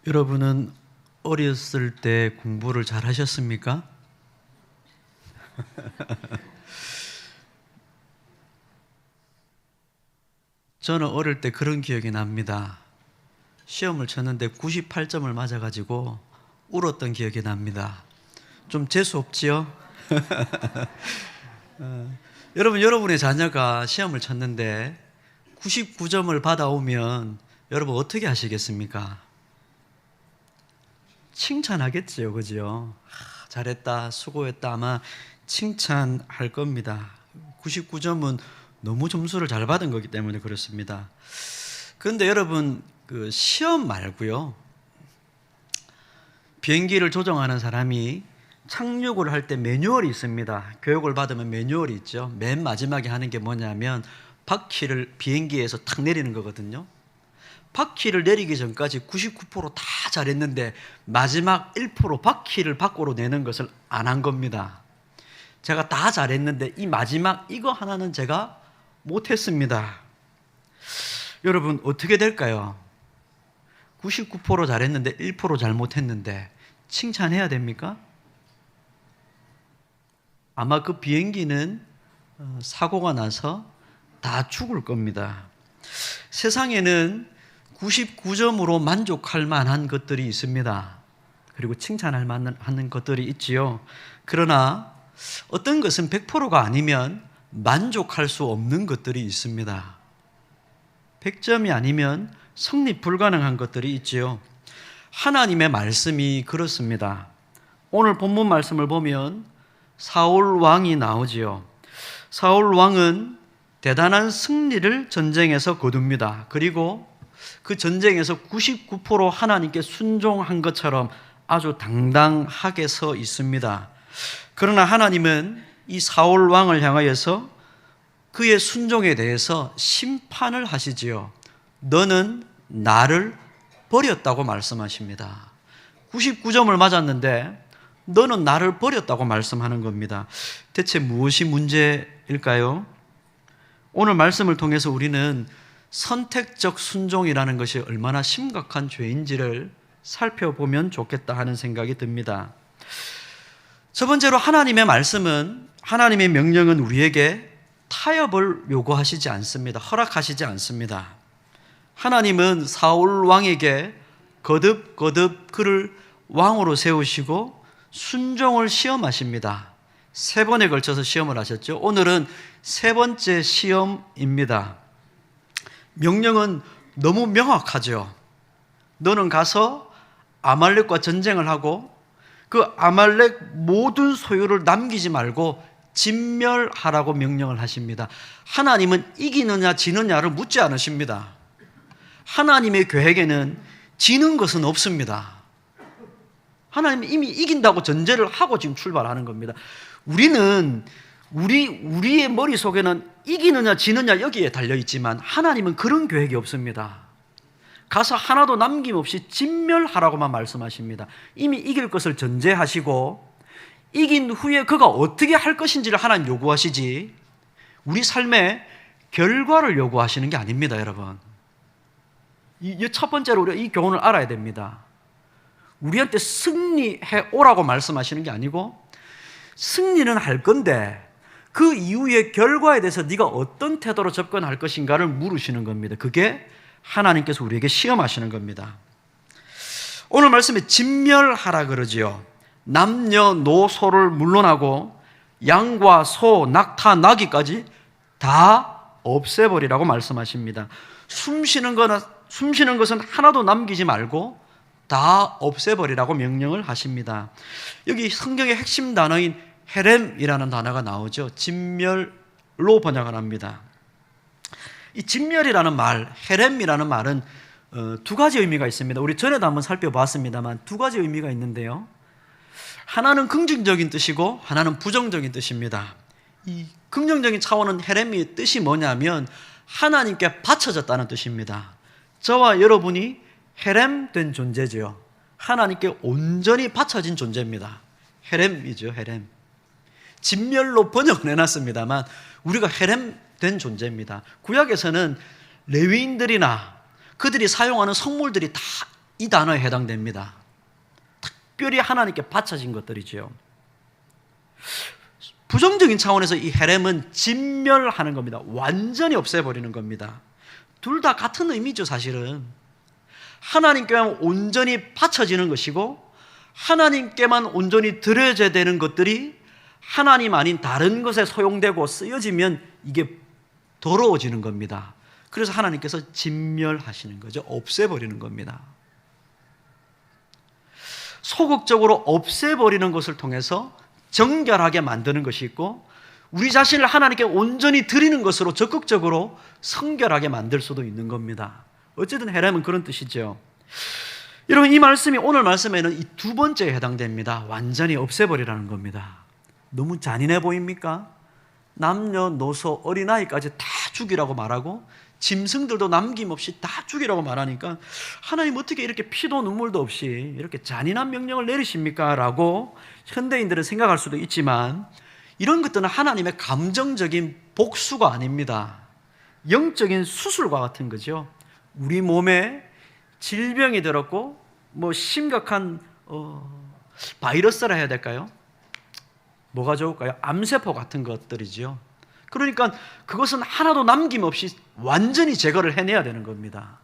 여러분은 어렸을 때 공부를 잘 하셨습니까? 저는 어릴 때 그런 기억이 납니다. 시험을 쳤는데 98점을 맞아가지고 울었던 기억이 납니다. 좀 재수 없지요? 여러분, 여러분의 자녀가 시험을 쳤는데 99점을 받아오면 여러분 어떻게 하시겠습니까? 칭찬하겠지요, 그죠? 잘했다, 수고했다, 아마 칭찬할 겁니다. 99점은 너무 점수를 잘 받은 거기 때문에 그렇습니다. 그런데 여러분, 그 시험 말고요, 비행기를 조종하는 사람이 착륙을 할 때 매뉴얼이 있습니다. 교육을 받으면 매뉴얼이 있죠. 맨 마지막에 하는 게 뭐냐면 바퀴를 비행기에서 탁 내리는 거거든요. 바퀴를 내리기 전까지 99%다 잘했는데 마지막 1% 바퀴를 밖으로 내는 것을 안 한 겁니다. 제가 다 잘했는데 이 마지막 이거 하나는 제가 못했습니다. 여러분 어떻게 될까요? 99% 잘했는데 1% 잘못했는데 칭찬해야 됩니까? 아마 그 비행기는 사고가 나서 다 죽을 겁니다. 세상에는 99점으로 만족할 만한 것들이 있습니다. 그리고 칭찬할 만한 것들이 있지요. 그러나 어떤 것은 100%가 아니면 만족할 수 없는 것들이 있습니다. 100점이 아니면 성립 불가능한 것들이 있지요. 하나님의 말씀이 그렇습니다. 오늘 본문 말씀을 보면 사울 왕이 나오지요. 사울 왕은 대단한 승리를 전쟁에서 거둡니다. 그리고 그 전쟁에서 99% 하나님께 순종한 것처럼 아주 당당하게 서 있습니다. 그러나 하나님은 이 사울 왕을 향하여서 그의 순종에 대해서 심판을 하시지요. 너는 나를 버렸다고 말씀하십니다. 99점을 맞았는데 너는 나를 버렸다고 말씀하는 겁니다. 대체 무엇이 문제일까요? 오늘 말씀을 통해서 우리는 선택적 순종이라는 것이 얼마나 심각한 죄인지를 살펴보면 좋겠다 하는 생각이 듭니다. 첫 번째로 하나님의 말씀은, 하나님의 명령은 우리에게 타협을 요구하시지 않습니다. 허락하시지 않습니다. 하나님은 사울 왕에게 거듭 그를 왕으로 세우시고 순종을 시험하십니다. 3번에 걸쳐서 시험을 하셨죠. 오늘은 3번째 시험입니다. 명령은 너무 명확하죠. 너는 가서 아말렉과 전쟁을 하고 그 아말렉 모든 소유를 남기지 말고 진멸하라고 명령을 하십니다. 하나님은 이기느냐 지느냐를 묻지 않으십니다. 하나님의 계획에는 지는 것은 없습니다. 하나님은 이미 이긴다고 전제를 하고 지금 출발하는 겁니다. 우리는 우리의 머릿속에는 이기느냐 지느냐 여기에 달려있지만 하나님은 그런 계획이 없습니다. 가서 하나도 남김없이 진멸하라고만 말씀하십니다. 이미 이길 것을 전제하시고 이긴 후에 그가 어떻게 할 것인지를 하나님 요구하시지 우리 삶의 결과를 요구하시는 게 아닙니다. 여러분, 첫 번째로 우리가 이 교훈을 알아야 됩니다. 우리한테 승리해 오라고 말씀하시는 게 아니고 승리는 할 건데 그 이후의 결과에 대해서 네가 어떤 태도로 접근할 것인가를 물으시는 겁니다. 그게 하나님께서 우리에게 시험하시는 겁니다. 오늘 말씀에 진멸하라 그러지요. 남녀노소를 물론하고 양과 소, 낙타, 나귀까지 다 없애버리라고 말씀하십니다. 숨쉬는 것은 하나도 남기지 말고 다 없애버리라고 명령을 하십니다. 여기 성경의 핵심 단어인 헤렘이라는 단어가 나오죠. 진멸로 번역을 합니다. 이 진멸이라는 말, 헤렘이라는 말은 2가지 의미가 있습니다. 우리 전에도 한번 살펴봤습니다만 2가지 의미가 있는데요. 하나는 긍정적인 뜻이고 하나는 부정적인 뜻입니다. 이 긍정적인 차원은 헤렘의 뜻이 뭐냐면 하나님께 바쳐졌다는 뜻입니다. 저와 여러분이 헤렘된 존재죠. 하나님께 온전히 바쳐진 존재입니다. 헤렘이죠, 헤렘. 진멸로 번역을 해놨습니다만 우리가 헤렘된 존재입니다. 구약에서는 레위인들이나 그들이 사용하는 성물들이 다 이 단어에 해당됩니다. 특별히 하나님께 바쳐진 것들이죠. 부정적인 차원에서 이 헤렘은 진멸하는 겁니다. 완전히 없애버리는 겁니다. 둘 다 같은 의미죠, 사실은. 하나님께만 온전히 바쳐지는 것이고 하나님께만 온전히 드려져야 되는 것들이 하나님 아닌 다른 것에 소용되고 쓰여지면 이게 더러워지는 겁니다. 그래서 하나님께서 진멸하시는 거죠. 없애버리는 겁니다. 소극적으로 없애버리는 것을 통해서 정결하게 만드는 것이 있고 우리 자신을 하나님께 온전히 드리는 것으로 적극적으로 성결하게 만들 수도 있는 겁니다. 어쨌든 헤렘은 그런 뜻이죠. 여러분, 이 말씀이 오늘 말씀에는 이 두 번째에 해당됩니다. 완전히 없애버리라는 겁니다. 너무 잔인해 보입니까? 남녀노소 어린아이까지 다 죽이라고 말하고 짐승들도 남김없이 다 죽이라고 말하니까 하나님 어떻게 이렇게 피도 눈물도 없이 이렇게 잔인한 명령을 내리십니까? 라고 현대인들은 생각할 수도 있지만 이런 것들은 하나님의 감정적인 복수가 아닙니다. 영적인 수술과 같은 거죠. 우리 몸에 질병이 들었고 심각한 바이러스라 해야 될까요? 뭐가 좋을까요? 암세포 같은 것들이죠. 그러니까 그것은 하나도 남김없이 완전히 제거를 해내야 되는 겁니다.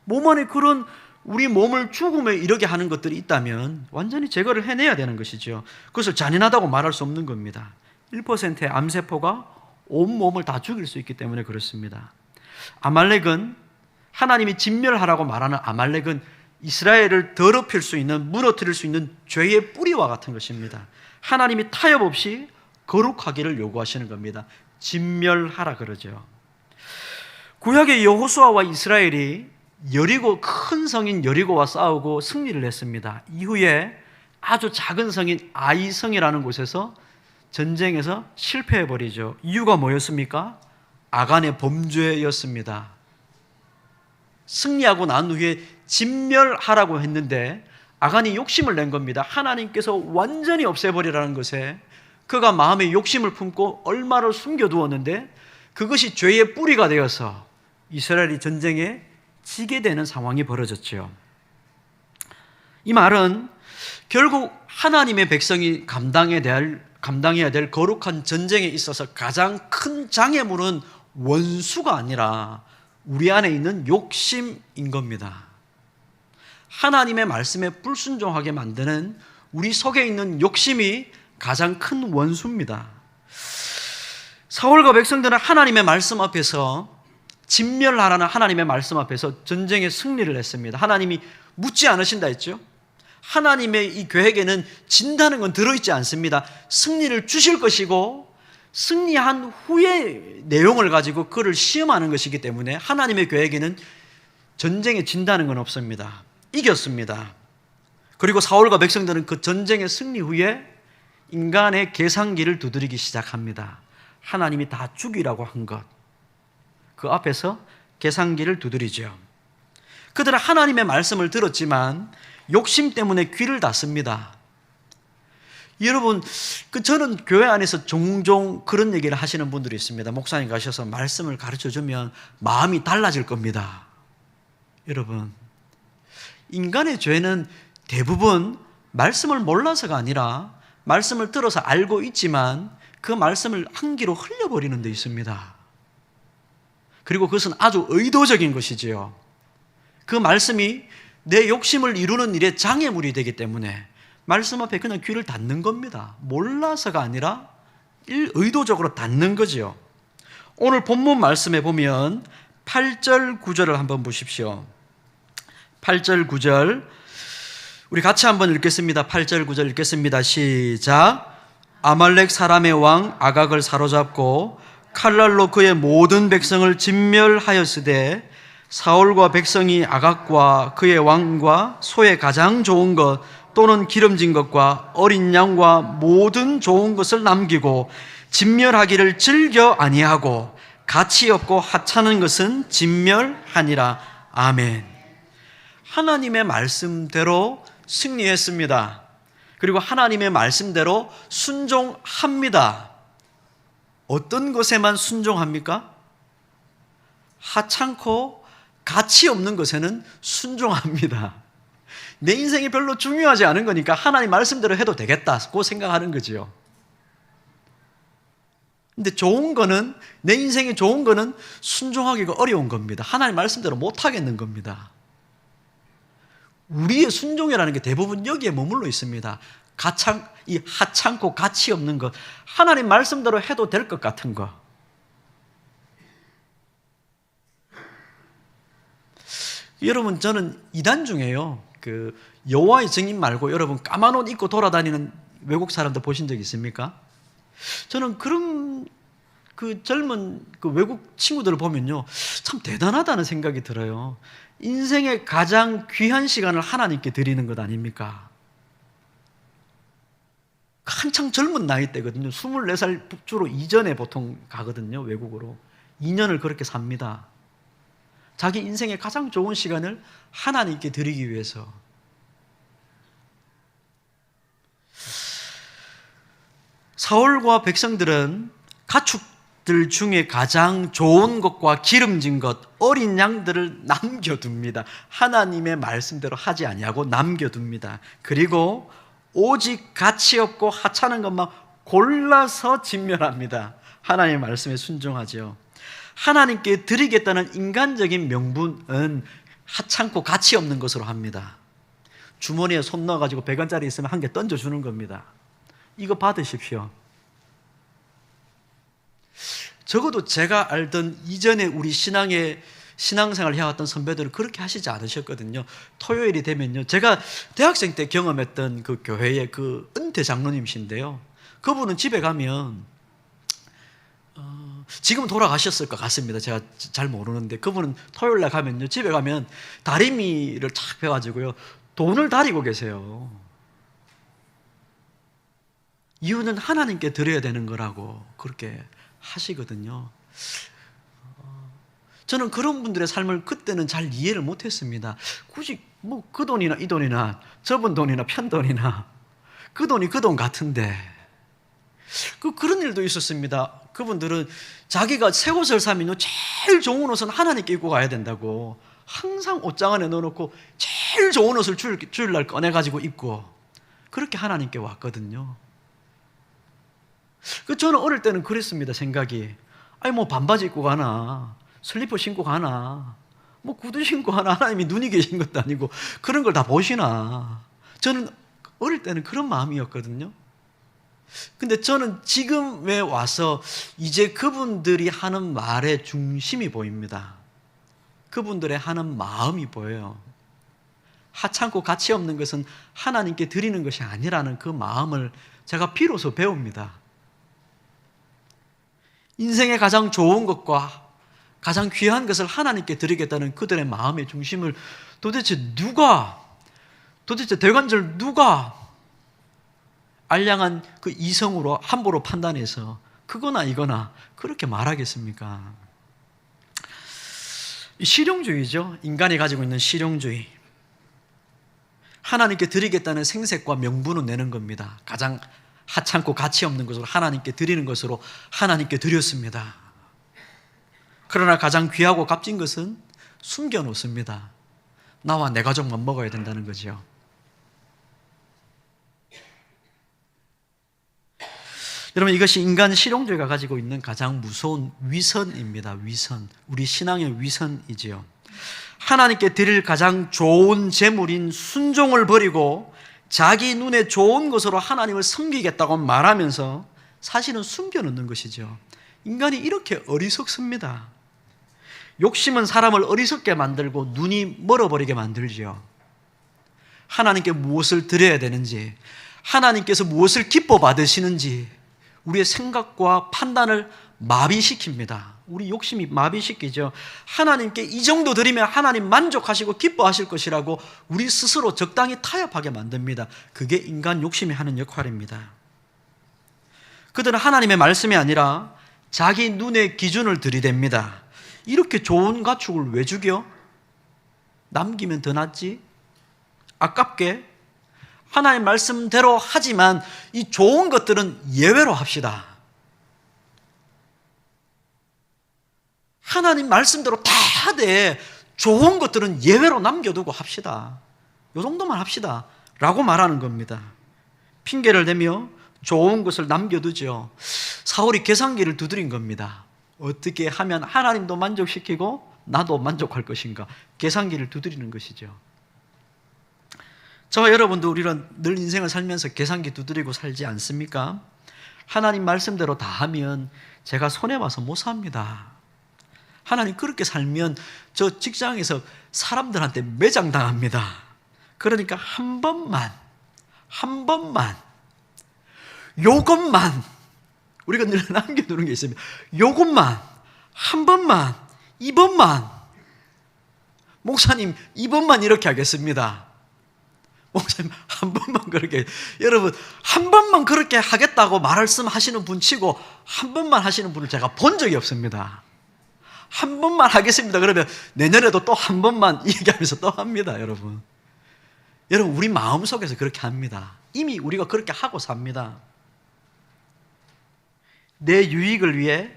몸 안에 그런 우리 몸을 죽음에 이르게 하는 것들이 있다면 완전히 제거를 해내야 되는 것이죠. 그것을 잔인하다고 말할 수 없는 겁니다. 1%의 암세포가 온 몸을 다 죽일 수 있기 때문에 그렇습니다. 아말렉은 하나님이 진멸하라고 말하는 아말렉은 이스라엘을 더럽힐 수 있는, 무너뜨릴 수 있는 죄의 뿌리와 같은 것입니다. 하나님이 타협 없이 거룩하기를 요구하시는 겁니다. 진멸하라 그러죠. 구약의 여호수아와 이스라엘이 큰 성인 여리고와 싸우고 승리를 했습니다. 이후에 아주 작은 성인 아이성이라는 곳에서 전쟁에서 실패해버리죠. 이유가 뭐였습니까? 아간의 범죄였습니다. 승리하고 난 후에 진멸하라고 했는데 아간이 욕심을 낸 겁니다. 하나님께서 완전히 없애버리라는 것에 그가 마음에 욕심을 품고 얼마를 숨겨두었는데 그것이 죄의 뿌리가 되어서 이스라엘이 전쟁에 지게 되는 상황이 벌어졌죠. 이 말은 결국 하나님의 백성이 감당해야 될 거룩한 전쟁에 있어서 가장 큰 장애물은 원수가 아니라 우리 안에 있는 욕심인 겁니다. 하나님의 말씀에 불순종하게 만드는 우리 속에 있는 욕심이 가장 큰 원수입니다. 사울과 백성들은 하나님의 말씀 앞에서 진멸하라는 하나님의 말씀 앞에서 전쟁에 승리를 했습니다. 하나님이 묻지 않으신다 했죠. 하나님의 이 계획에는 진다는 건 들어있지 않습니다. 승리를 주실 것이고 승리한 후의 내용을 가지고 그를 시험하는 것이기 때문에 하나님의 계획에는 전쟁에 진다는 건 없습니다. 이겼습니다. 그리고 사울과 백성들은 그 전쟁의 승리 후에 인간의 계산기를 두드리기 시작합니다. 하나님이 다 죽이라고 한 것, 그 앞에서 계산기를 두드리죠. 그들은 하나님의 말씀을 들었지만 욕심 때문에 귀를 닫습니다. 여러분, 저는 교회 안에서 종종 그런 얘기를 하시는 분들이 있습니다. 목사님 가셔서 말씀을 가르쳐주면 마음이 달라질 겁니다. 여러분, 인간의 죄는 대부분 말씀을 몰라서가 아니라 말씀을 들어서 알고 있지만 그 말씀을 한 귀로 흘려버리는 데 있습니다. 그리고 그것은 아주 의도적인 것이지요. 그 말씀이 내 욕심을 이루는 일에 장애물이 되기 때문에 말씀 앞에 그냥 귀를 닫는 겁니다. 몰라서가 아니라 의도적으로 닫는 거지요. 오늘 본문 말씀에 보면 8절 9절을 한번 보십시오. 8절 9절 우리 같이 한번 읽겠습니다. 8절 9절 읽겠습니다. 시작. 아말렉 사람의 왕 아각을 사로잡고 칼날로 그의 모든 백성을 진멸하였으되 사울과 백성이 아각과 그의 왕과 소의 가장 좋은 것 또는 기름진 것과 어린 양과 모든 좋은 것을 남기고 진멸하기를 즐겨 아니하고 가치 없고 하찮은 것은 진멸하니라. 아멘. 하나님의 말씀대로 승리했습니다. 그리고 하나님의 말씀대로 순종합니다. 어떤 것에만 순종합니까? 하찮고 가치 없는 것에는 순종합니다. 내 인생이 별로 중요하지 않은 거니까 하나님 말씀대로 해도 되겠다고 생각하는 거지요. 근데 좋은 거는, 내 인생이 좋은 거는 순종하기가 어려운 겁니다. 하나님 말씀대로 못 하겠는 겁니다. 우리의 순종이라는 게 대부분 여기에 머물러 있습니다. 이 하찮고 가치 없는 것, 하나님 말씀대로 해도 될 것 같은 거. 여러분, 저는 이단 중에요, 그 여호와의 증인 말고 여러분 까만 옷 입고 돌아다니는 외국 사람들 보신 적 있습니까? 저는 그런 그 젊은 그 외국 친구들을 보면요, 참 대단하다는 생각이 들어요. 인생의 가장 귀한 시간을 하나님께 드리는 것 아닙니까? 한창 젊은 나이 때거든요. 24살 주로 이전에 보통 가거든요, 외국으로. 2년을 그렇게 삽니다. 자기 인생의 가장 좋은 시간을 하나님께 드리기 위해서. 사울과 백성들은 가축들 중에 가장 좋은 것과 기름진 것, 어린 양들을 남겨둡니다. 하나님의 말씀대로 하지 아니하고 남겨둡니다. 그리고 오직 가치 없고 하찮은 것만 골라서 진멸합니다. 하나님의 말씀에 순종하죠. 하나님께 드리겠다는 인간적인 명분은 하찮고 가치 없는 것으로 합니다. 주머니에 손 넣어가지고 100원짜리 있으면 한 개 던져주는 겁니다. 이거 받으십시오. 적어도 제가 알던 이전에 우리 신앙생활 해왔던 선배들은 그렇게 하시지 않으셨거든요. 토요일이 되면요, 제가 대학생 때 경험했던 그 교회의 그 은퇴 장로님이신데요, 그분은 집에 가면 지금 돌아가셨을 것 같습니다. 제가 잘 모르는데 그분은 토요일 날 가면요, 집에 가면 다리미를 착 펴가지고요, 돈을 다리고 계세요. 이유는 하나님께 드려야 되는 거라고 그렇게 하시거든요. 저는 그런 분들의 삶을 그때는 잘 이해를 못했습니다. 굳이 뭐 그 돈이나 이 돈이나 저번 돈이나 편 돈이나 그 돈이 그 돈 같은데, 그런 일도 있었습니다. 그분들은 자기가 새 옷을 사면요, 제일 좋은 옷은 하나님께 입고 가야 된다고 항상 옷장 안에 넣어놓고 제일 좋은 옷을 주일날 꺼내가지고 입고 그렇게 하나님께 왔거든요. 저는 어릴 때는 그랬습니다. 생각이, 아니 뭐 반바지 입고 가나, 슬리퍼 신고 가나, 뭐 구두 신고 가나, 하나님이 눈이 계신 것도 아니고 그런 걸 다 보시나. 저는 어릴 때는 그런 마음이었거든요. 근데 저는 지금에 와서 이제 그분들이 하는 말의 중심이 보입니다. 그분들의 하는 마음이 보여요. 하찮고 가치 없는 것은 하나님께 드리는 것이 아니라는 그 마음을 제가 비로소 배웁니다. 인생의 가장 좋은 것과 가장 귀한 것을 하나님께 드리겠다는 그들의 마음의 중심을 도대체 대관절 누가 알량한 그 이성으로 함부로 판단해서 그거나 이거나 그렇게 말하겠습니까? 실용주의죠. 인간이 가지고 있는 실용주의. 하나님께 드리겠다는 생색과 명분은 내는 겁니다. 가장 하찮고 가치 없는 것으로 하나님께 드리는 것으로 하나님께 드렸습니다. 그러나 가장 귀하고 값진 것은 숨겨놓습니다. 나와 내 가족만 먹어야 된다는 거죠. 여러분, 이것이 인간 실용주의가 가지고 있는 가장 무서운 위선입니다. 위선. 우리 신앙의 위선이지요. 하나님께 드릴 가장 좋은 재물인 순종을 버리고 자기 눈에 좋은 것으로 하나님을 섬기겠다고 말하면서 사실은 숨겨놓는 것이죠. 인간이 이렇게 어리석습니다. 욕심은 사람을 어리석게 만들고 눈이 멀어버리게 만들지요. 하나님께 무엇을 드려야 되는지, 하나님께서 무엇을 기뻐 받으시는지 우리의 생각과 판단을 마비시킵니다. 우리 욕심이 마비시키죠. 하나님께 이 정도 드리면 하나님 만족하시고 기뻐하실 것이라고 우리 스스로 적당히 타협하게 만듭니다. 그게 인간 욕심이 하는 역할입니다. 그들은 하나님의 말씀이 아니라 자기 눈의 기준을 들이댑니다. 이렇게 좋은 가축을 왜 죽여? 남기면 더 낫지? 아깝게? 하나님 말씀대로 하지만 이 좋은 것들은 예외로 합시다. 하나님 말씀대로 다 하되 좋은 것들은 예외로 남겨두고 합시다. 이 정도만 합시다 라고 말하는 겁니다. 핑계를 대며 좋은 것을 남겨두죠. 사울이 계산기를 두드린 겁니다. 어떻게 하면 하나님도 만족시키고 나도 만족할 것인가, 계산기를 두드리는 것이죠. 저와 여러분도 우리는 늘 인생을 살면서 계산기 두드리고 살지 않습니까? 하나님 말씀대로 다 하면 제가 손해봐서 못 삽니다. 하나님 그렇게 살면 저 직장에서 사람들한테 매장당합니다. 그러니까 한 번만 요것만 우리가 늘 남겨두는 게 있습니다. 요것만 한 번만, 이번만, 목사님 이번만 이렇게 하겠습니다. 목사님 한 번만 그렇게, 여러분 한 번만 그렇게 하겠다고 말씀하시는 분 치고 한 번만 하시는 분을 제가 본 적이 없습니다. 한 번만 하겠습니다 그러면 내년에도 또 한 번만 얘기하면서 또 합니다. 여러분 우리 마음속에서 그렇게 합니다. 이미 우리가 그렇게 하고 삽니다. 내 유익을 위해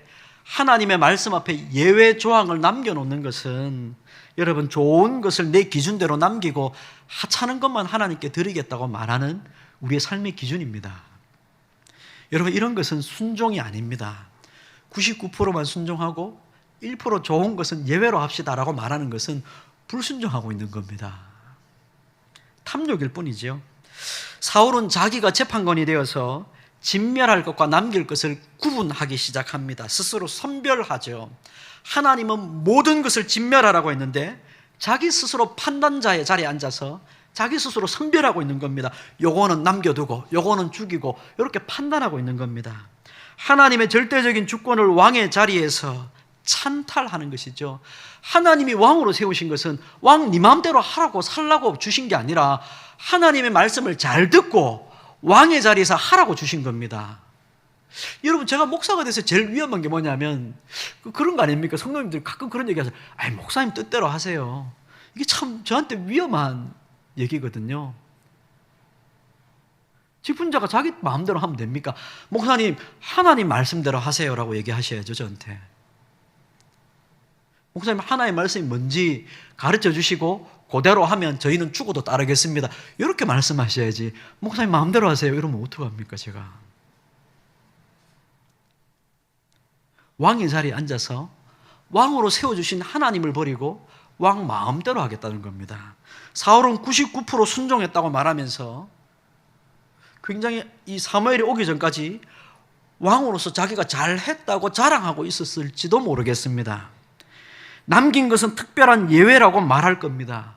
하나님의 말씀 앞에 예외 조항을 남겨놓는 것은 여러분 좋은 것을 내 기준대로 남기고 하찮은 것만 하나님께 드리겠다고 말하는 우리의 삶의 기준입니다. 여러분 이런 것은 순종이 아닙니다. 99%만 순종하고 1% 좋은 것은 예외로 합시다라고 말하는 것은 불순종하고 있는 겁니다. 탐욕일 뿐이죠. 사울은 자기가 재판관이 되어서 진멸할 것과 남길 것을 구분하기 시작합니다. 스스로 선별하죠. 하나님은 모든 것을 진멸하라고 했는데 자기 스스로 판단자의 자리에 앉아서 자기 스스로 선별하고 있는 겁니다. 요거는 남겨두고 요거는 죽이고 이렇게 판단하고 있는 겁니다. 하나님의 절대적인 주권을 왕의 자리에서 찬탈하는 것이죠. 하나님이 왕으로 세우신 것은 왕 네 마음대로 하라고 살라고 주신 게 아니라 하나님의 말씀을 잘 듣고 왕의 자리에서 하라고 주신 겁니다. 여러분 제가 목사가 돼서 제일 위험한 게 뭐냐면 그런 거 아닙니까? 성도님들 가끔 그런 얘기 하세요. 아이 목사님 뜻대로 하세요. 이게 참 저한테 위험한 얘기거든요. 직분자가 자기 마음대로 하면 됩니까? 목사님 하나님 말씀대로 하세요라고 얘기하셔야죠. 저한테 목사님 하나님의 말씀이 뭔지 가르쳐 주시고 그대로 하면 저희는 죽어도 따르겠습니다 이렇게 말씀하셔야지 목사님 마음대로 하세요 이러면 어떡합니까? 제가 왕의 자리에 앉아서 왕으로 세워주신 하나님을 버리고 왕 마음대로 하겠다는 겁니다. 사울은 99% 순종했다고 말하면서 굉장히 이 사무엘이 오기 전까지 왕으로서 자기가 잘했다고 자랑하고 있었을지도 모르겠습니다. 남긴 것은 특별한 예외라고 말할 겁니다.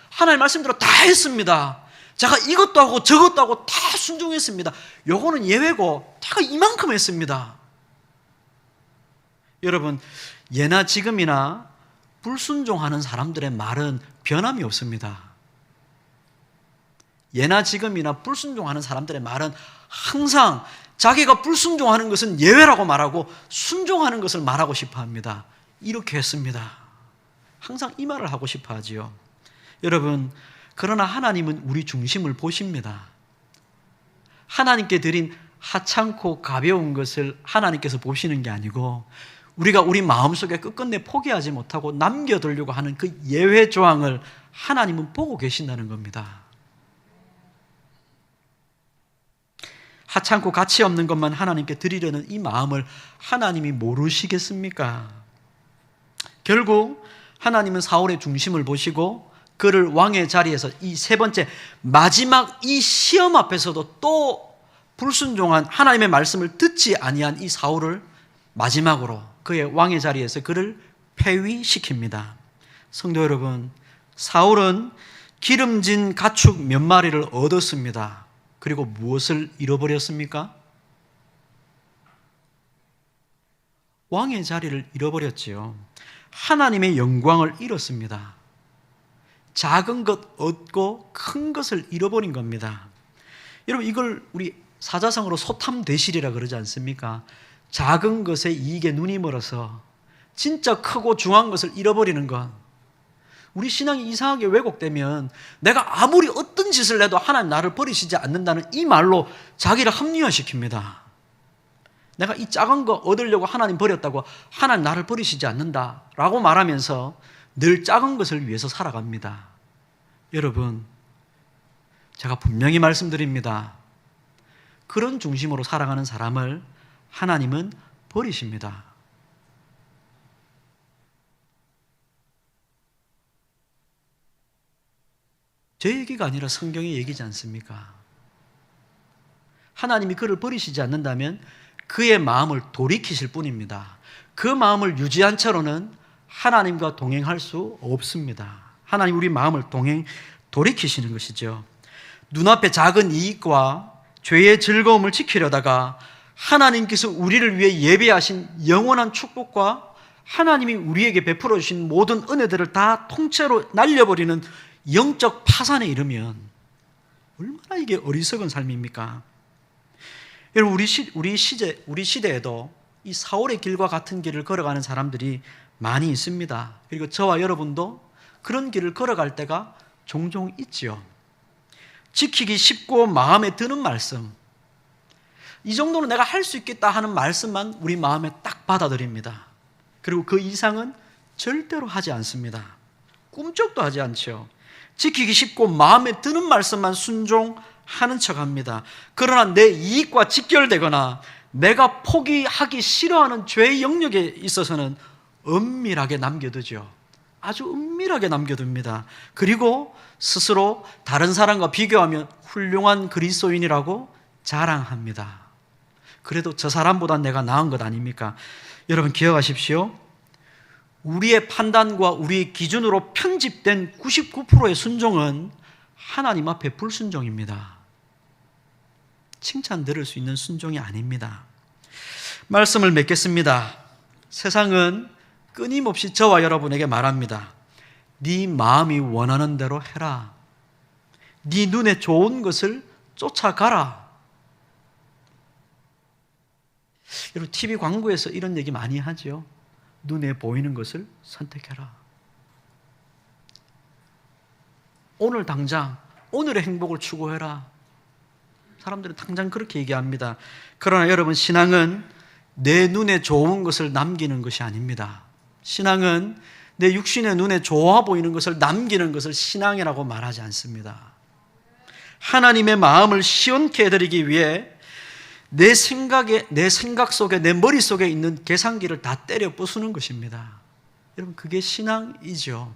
하나님 말씀대로 다 했습니다. 제가 이것도 하고 저것도 하고 다 순종했습니다. 요거는 예외고 제가 이만큼 했습니다. 여러분 예나 지금이나 불순종하는 사람들의 말은 변함이 없습니다. 예나 지금이나 불순종하는 사람들의 말은 항상 자기가 불순종하는 것은 예외라고 말하고 순종하는 것을 말하고 싶어 합니다. 이렇게 했습니다. 항상 이 말을 하고 싶어 하지요. 여러분 그러나 하나님은 우리 중심을 보십니다. 하나님께 드린 하찮고 가벼운 것을 하나님께서 보시는 게 아니고 우리가 우리 마음속에 끝끝내 포기하지 못하고 남겨두려고 하는 그 예외 조항을 하나님은 보고 계신다는 겁니다. 하찮고 가치 없는 것만 하나님께 드리려는 이 마음을 하나님이 모르시겠습니까? 결국 하나님은 사울의 중심을 보시고 그를 왕의 자리에서 이 세 번째 마지막 이 시험 앞에서도 또 불순종한 하나님의 말씀을 듣지 아니한 이 사울을 마지막으로 그의 왕의 자리에서 그를 폐위시킵니다. 성도 여러분, 사울은 기름진 가축 몇 마리를 얻었습니다. 그리고 무엇을 잃어버렸습니까? 왕의 자리를 잃어버렸지요. 하나님의 영광을 잃었습니다. 작은 것 얻고 큰 것을 잃어버린 겁니다. 여러분 이걸 우리 사자성어로 소탐대실이라 그러지 않습니까? 작은 것에 이익에 눈이 멀어서 진짜 크고 중요한 것을 잃어버리는 것. 우리 신앙이 이상하게 왜곡되면 내가 아무리 어떤 짓을 해도 하나님 나를 버리시지 않는다는 이 말로 자기를 합리화시킵니다. 내가 이 작은 거 얻으려고 하나님 버렸다고 하나님 나를 버리시지 않는다라고 말하면서 늘 작은 것을 위해서 살아갑니다. 여러분, 제가 분명히 말씀드립니다. 그런 중심으로 살아가는 사람을 하나님은 버리십니다. 제 얘기가 아니라 성경의 얘기지 않습니까? 하나님이 그를 버리시지 않는다면 그의 마음을 돌이키실 뿐입니다. 그 마음을 유지한 채로는 하나님과 동행할 수 없습니다. 하나님 우리 마음을 돌이키시는 것이죠. 눈앞의 작은 이익과 죄의 즐거움을 지키려다가 하나님께서 우리를 위해 예배하신 영원한 축복과 하나님이 우리에게 베풀어 주신 모든 은혜들을 다 통째로 날려버리는 영적 파산에 이르면 얼마나 이게 어리석은 삶입니까? 여러분, 우리 시대에도 이 사울의 길과 같은 길을 걸어가는 사람들이 많이 있습니다. 그리고 저와 여러분도 그런 길을 걸어갈 때가 종종 있지요. 지키기 쉽고 마음에 드는 말씀, 이 정도는 내가 할 수 있겠다 하는 말씀만 우리 마음에 딱 받아들입니다. 그리고 그 이상은 절대로 하지 않습니다. 꿈쩍도 하지 않죠. 지키기 쉽고 마음에 드는 말씀만 순종하는 척합니다. 그러나 내 이익과 직결되거나 내가 포기하기 싫어하는 죄의 영역에 있어서는 은밀하게 남겨두죠. 아주 은밀하게 남겨둡니다. 그리고 스스로 다른 사람과 비교하면 훌륭한 그리스도인이라고 자랑합니다. 그래도 저 사람보다 내가 나은 것 아닙니까? 여러분 기억하십시오. 우리의 판단과 우리의 기준으로 편집된 99%의 순종은 하나님 앞에 불순종입니다. 칭찬 들을 수 있는 순종이 아닙니다. 말씀을 맺겠습니다. 세상은 끊임없이 저와 여러분에게 말합니다. 네 마음이 원하는 대로 해라. 네 눈에 좋은 것을 쫓아가라. 여러분 TV 광고에서 이런 얘기 많이 하죠. 눈에 보이는 것을 선택해라. 오늘 당장 오늘의 행복을 추구해라. 사람들은 당장 그렇게 얘기합니다. 그러나 여러분, 신앙은 내 눈에 좋은 것을 남기는 것이 아닙니다. 신앙은 내 육신의 눈에 좋아 보이는 것을 남기는 것을 신앙이라고 말하지 않습니다. 하나님의 마음을 시원케 해드리기 위해 내 생각 속에, 내 머릿속에 있는 계산기를 다 때려 부수는 것입니다. 여러분, 그게 신앙이죠.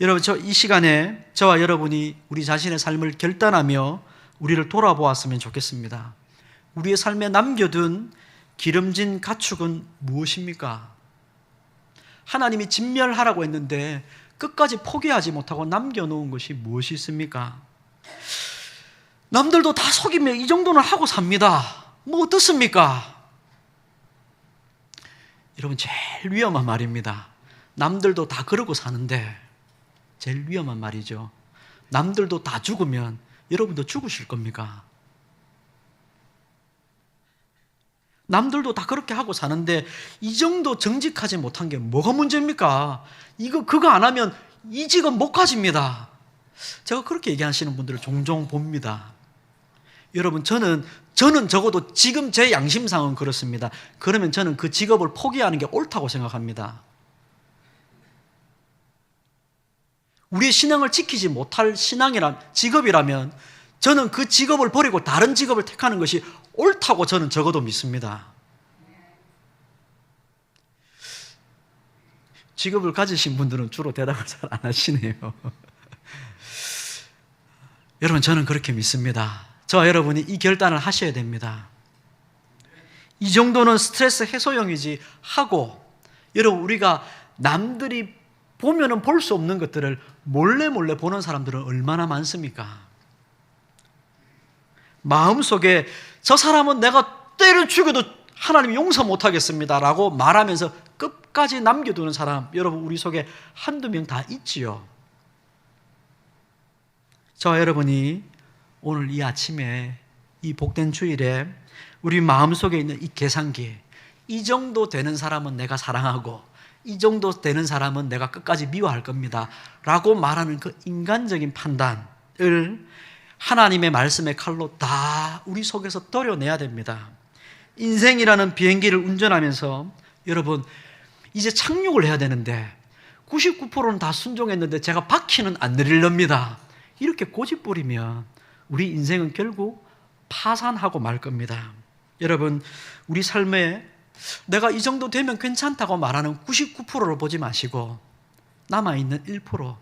여러분, 이 시간에 저와 여러분이 우리 자신의 삶을 결단하며 우리를 돌아보았으면 좋겠습니다. 우리의 삶에 남겨둔 기름진 가축은 무엇입니까? 하나님이 진멸하라고 했는데 끝까지 포기하지 못하고 남겨놓은 것이 무엇이 있습니까? 남들도 다 속이면 이 정도는 하고 삽니다. 뭐 어떻습니까? 여러분, 제일 위험한 말입니다. 남들도 다 그러고 사는데 제일 위험한 말이죠. 남들도 다 죽으면 여러분도 죽으실 겁니까? 남들도 다 그렇게 하고 사는데 이 정도 정직하지 못한 게 뭐가 문제입니까? 그거 안 하면 이 직업 못 가집니다. 제가 그렇게 얘기하시는 분들을 종종 봅니다. 여러분, 저는 적어도 지금 제 양심상은 그렇습니다. 그러면 저는 그 직업을 포기하는 게 옳다고 생각합니다. 우리의 신앙을 지키지 못할 직업이라면 저는 그 직업을 버리고 다른 직업을 택하는 것이 옳다고 저는 적어도 믿습니다. 직업을 가지신 분들은 주로 대답을 잘 안 하시네요. 여러분, 저는 그렇게 믿습니다. 저와 여러분이 이 결단을 하셔야 됩니다. 이 정도는 스트레스 해소용이지 하고, 여러분, 우리가 남들이 보면은 볼 수 없는 것들을 몰래 보는 사람들은 얼마나 많습니까? 마음속에 저 사람은 내가 때려 죽여도 하나님이 용서 못하겠습니다 라고 말하면서 끝까지 남겨두는 사람, 여러분 우리 속에 한두 명 다 있지요. 저와 여러분이 오늘 이 아침에 이 복된 주일에 우리 마음속에 있는 이 계산기, 이 정도 되는 사람은 내가 사랑하고 이 정도 되는 사람은 내가 끝까지 미워할 겁니다 라고 말하는 그 인간적인 판단을 하나님의 말씀의 칼로 다 우리 속에서 도려내야 됩니다. 인생이라는 비행기를 운전하면서 여러분 이제 착륙을 해야 되는데 99%는 다 순종했는데 제가 바퀴는 안 내릴랍니다. 이렇게 고집부리면 우리 인생은 결국 파산하고 말 겁니다. 여러분, 우리 삶에 내가 이 정도 되면 괜찮다고 말하는 99%를 보지 마시고 남아있는 1%,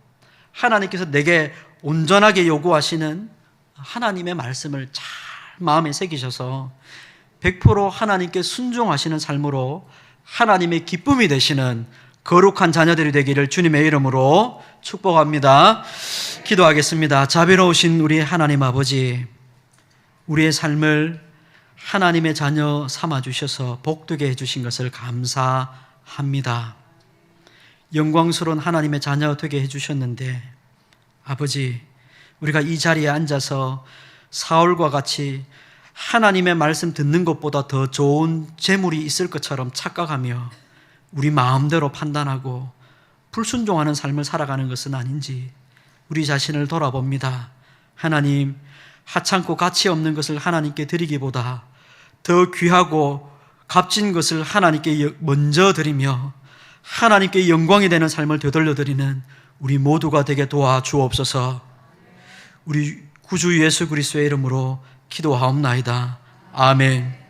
하나님께서 내게 온전하게 요구하시는 하나님의 말씀을 잘 마음에 새기셔서 100% 하나님께 순종하시는 삶으로 하나님의 기쁨이 되시는 거룩한 자녀들이 되기를 주님의 이름으로 축복합니다. 기도하겠습니다. 자비로우신 우리 하나님 아버지, 우리의 삶을 하나님의 자녀 삼아주셔서 복되게 해주신 것을 감사합니다. 영광스러운 하나님의 자녀 되게 해주셨는데 아버지, 우리가 이 자리에 앉아서 사울과 같이 하나님의 말씀 듣는 것보다 더 좋은 재물이 있을 것처럼 착각하며 우리 마음대로 판단하고 불순종하는 삶을 살아가는 것은 아닌지 우리 자신을 돌아봅니다. 하나님, 하찮고 가치 없는 것을 하나님께 드리기보다 더 귀하고 값진 것을 하나님께 먼저 드리며 하나님께 영광이 되는 삶을 되돌려 드리는 우리 모두가 되게 도와주옵소서. 우리 구주 예수 그리스도의 이름으로 기도하옵나이다. 아멘.